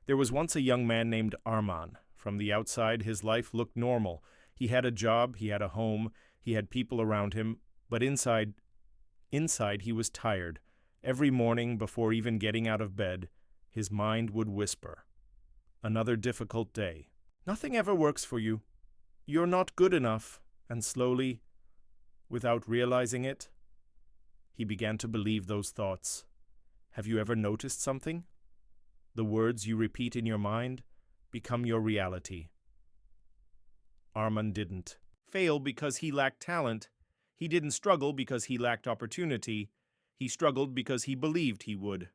There was once a young man named Arman. From the outside, his life looked normal. He had a job, he had a home, he had people around him, but inside he was tired. Every morning, before even getting out of bed, his mind would whisper, "Another difficult day. Nothing ever works for you. You're not good enough." And slowly, without realizing it, he began to believe those thoughts. Have you ever noticed something? The words you repeat in your mind become your reality. Arman didn't fail because he lacked talent. He didn't struggle because he lacked opportunity. He struggled because he believed he would.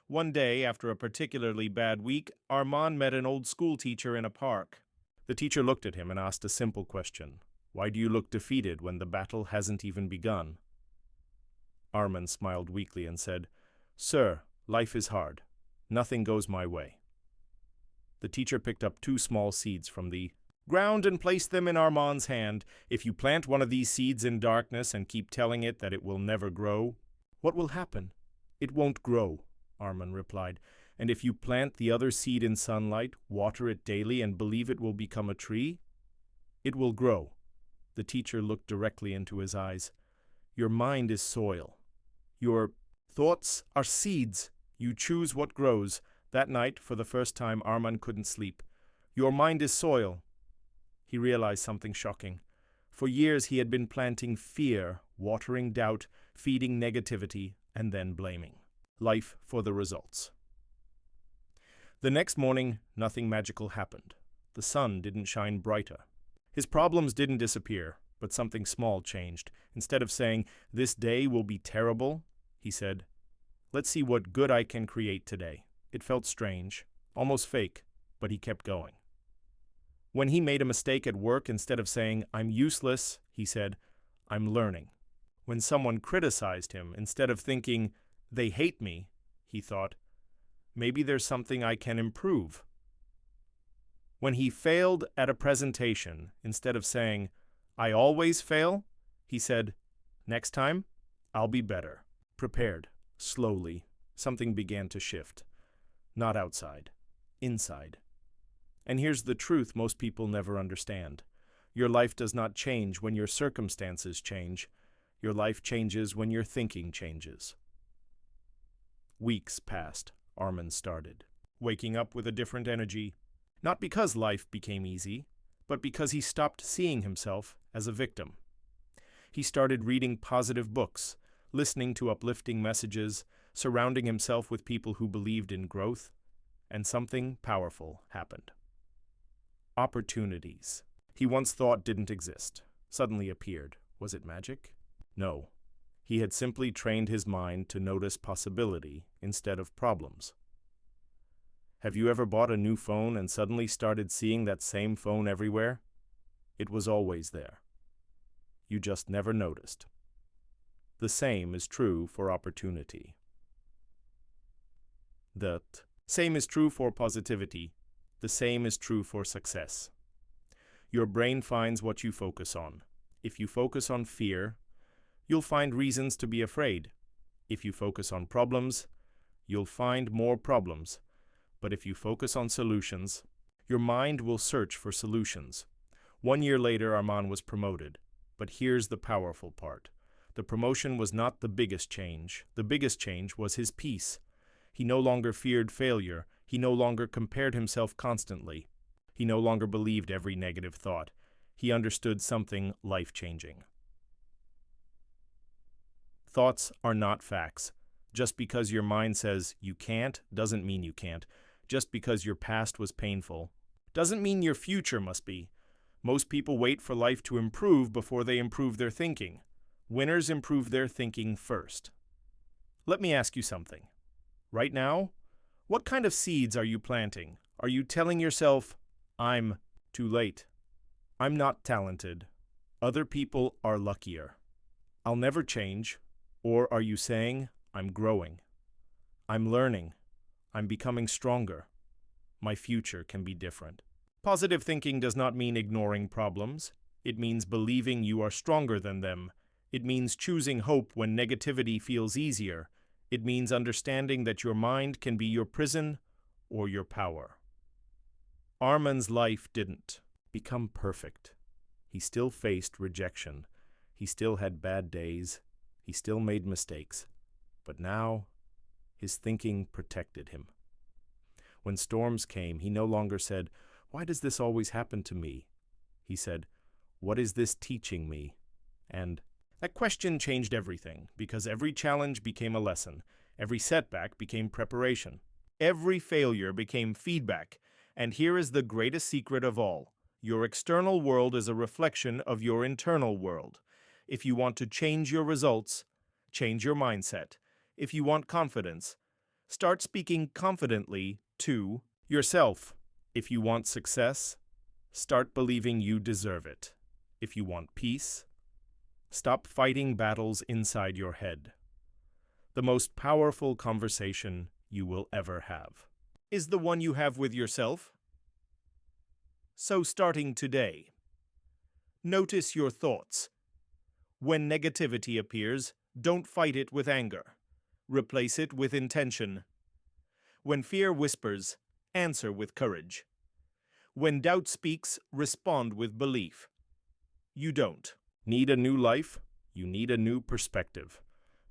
One day, after a particularly bad week, Arman met an old school teacher in a park. The teacher looked at him and asked a simple question. "Why do you look defeated when the battle hasn't even begun?" Arman smiled weakly and said, "Sir, life is hard. Nothing goes my way." The teacher picked up 2 small seeds from the ground and placed them in Arman's hand. "If you plant one of these seeds in darkness and keep telling it that it will never grow, what will happen?" "It won't grow," Arman replied. "And if you plant the other seed in sunlight, water it daily, and believe it will become a tree, it will grow." The teacher looked directly into his eyes. "Your mind is soil. Your thoughts are seeds. You choose what grows." That night, for the first time, Arman couldn't sleep. Your mind is soil. He realized something shocking. For years he had been planting fear, watering doubt, feeding negativity, and then blaming life for the results. The next morning, nothing magical happened. The sun didn't shine brighter. His problems didn't disappear, but something small changed. Instead of saying, "This day will be terrible," he said, "Let's see what good I can create today." It felt strange, almost fake, but he kept going. When he made a mistake at work, instead of saying, "I'm useless," he said, "I'm learning." When someone criticized him, instead of thinking, "They hate me," he thought, "Maybe there's something I can improve." When he failed at a presentation, instead of saying, "I always fail," he said, "Next time, I'll be better." Prepared. Slowly, something began to shift. Not outside, inside. And here's the truth most people never understand. Your life does not change when your circumstances change. Your life changes when your thinking changes. Weeks passed. Arman started waking up with a different energy, not because life became easy, but because he stopped seeing himself as a victim. He started reading positive books, listening to uplifting messages, surrounding himself with people who believed in growth, and something powerful happened. Opportunities he once thought didn't exist suddenly appeared. Was it magic? No. He had simply trained his mind to notice possibility instead of problems. Have you ever bought a new phone and suddenly started seeing that same phone everywhere? It was always there. You just never noticed. The same is true for opportunity. The same is true for positivity. The same is true for success. Your brain finds what you focus on. If you focus on fear, you'll find reasons to be afraid. If you focus on problems, you'll find more problems. But if you focus on solutions, your mind will search for solutions. 1 year later, Arman was promoted. But here's the powerful part. The promotion was not the biggest change. The biggest change was his peace. He no longer feared failure. He no longer compared himself constantly. He no longer believed every negative thought. He understood something life-changing. Thoughts are not facts. Just because your mind says you can't doesn't mean you can't. Just because your past was painful doesn't mean your future must be. Most people wait for life to improve before they improve their thinking. Winners improve their thinking first. Let me ask you something. Right now, what kind of seeds are you planting? Are you telling yourself, "I'm too late. I'm not talented. Other people are luckier. I'll never change"? Or are you saying, "I'm growing. I'm learning. I'm becoming stronger. My future can be different"? Positive thinking does not mean ignoring problems. It means believing you are stronger than them. It means choosing hope when negativity feels easier. It means understanding that your mind can be your prison or your power. Arman's life didn't become perfect. He still faced rejection. He still had bad days. He still made mistakes. But now, his thinking protected him. When storms came, he no longer said, "Why does this always happen to me?" He said, "What is this teaching me?" And that question changed everything, because every challenge became a lesson. Every setback became preparation. Every failure became feedback. And here is the greatest secret of all. Your external world is a reflection of your internal world. If you want to change your results, change your mindset. If you want confidence, start speaking confidently to yourself. If you want success, start believing you deserve it. If you want peace, stop fighting battles inside your head. The most powerful conversation you will ever have is the one you have with yourself. So starting today, notice your thoughts. When negativity appears, don't fight it with anger. Replace it with intention. When fear whispers, answer with courage. When doubt speaks, respond with belief. You don't need a new life, you need a new perspective.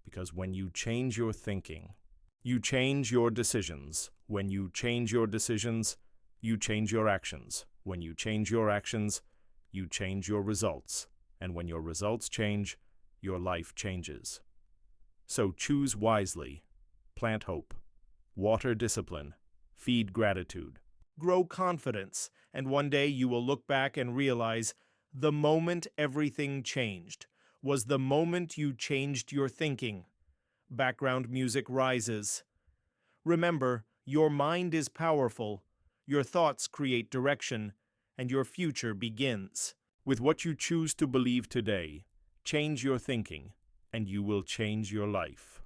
Because when you change your thinking, you change your decisions. When you change your decisions, you change your actions. When you change your actions, you change your results. And when your results change, your life changes. So choose wisely. Plant hope. Water discipline. Feed gratitude. Grow confidence. And one day you will look back and realize the moment everything changed was the moment you changed your thinking. Background music rises. Remember, your mind is powerful, your thoughts create direction, and your future begins. With what you choose to believe today, change your thinking, and you will change your life.